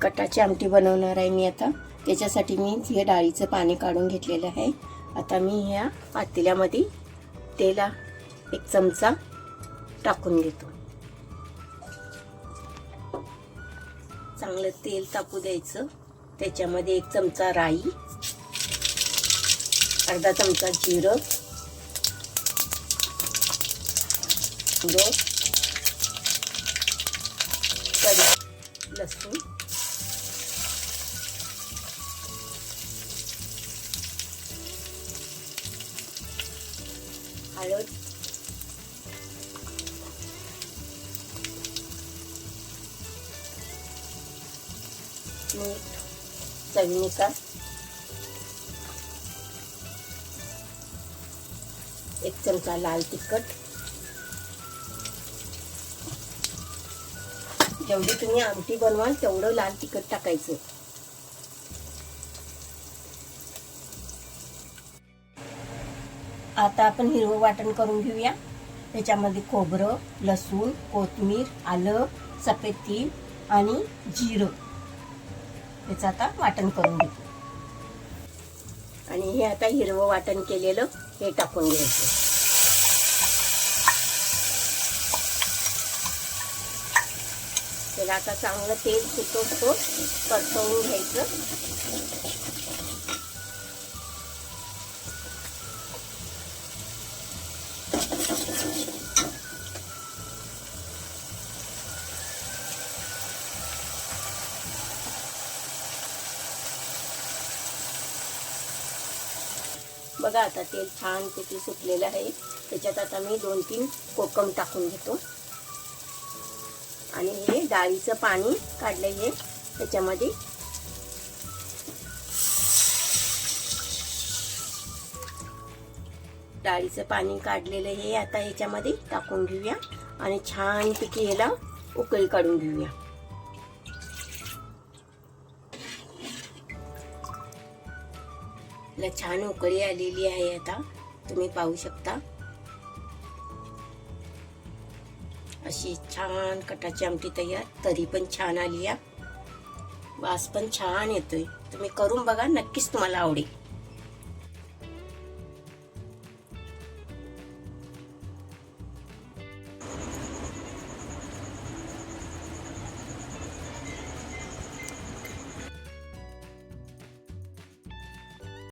कटाची आमटी बनवणार आहे मी आता। त्याच्यासाठी मी हे डाळीचं पाणी काढून घेतलेलं आहे। आता मी ह्या पातेल्यामध्ये तेल 1 चमचा टाकून घेतो। चांगलं तेल तापू द्यायचं। त्याच्यामध्ये 1 चमचा राई, अर्धा चमचा जिरं, लसूण, हळद, मीठ चवीनुसार, 1 चमचा लाल तिखट। जेवढी तुम्ही आमटी बनवाल तेवढं लाल तिखट टाकायचं। आता आपण हिरवं वाटण करून घेऊया। त्याच्यामध्ये खोबरं, लसूण, कोथिंबीर, आलं, सफेद तीळ आणि जिरं याचं आता वाटण करून घेऊ। आणि हे आता हिरवं वाटण केलेलं हे टाकून घ्यायचं। त्याला आता चांगलं तेल सुटतो परतवून घ्यायचं। बघा आता तेल छानपैकी सुटलेलं आहे। त्याच्यात आता मी 2-3 कोकम टाकून घेतो आणि हे डाळीचं पाणी काढलंय हे त्याच्यामध्ये डाळीचं पाणी काढलेलं हे आता ह्याच्यामध्ये टाकून घेऊया आणि छानपैकी ह्याला उकळी काढून घेऊया। ला छान उकळी आलेली आहे। आता तुम्ही पाहू शकता अशी छान कटाची आमटी तयार। तरी पण छान आली आहे, वास पण छान येतोय। तुम्ही करून बघा, नक्कीच तुम्हाला आवडेल।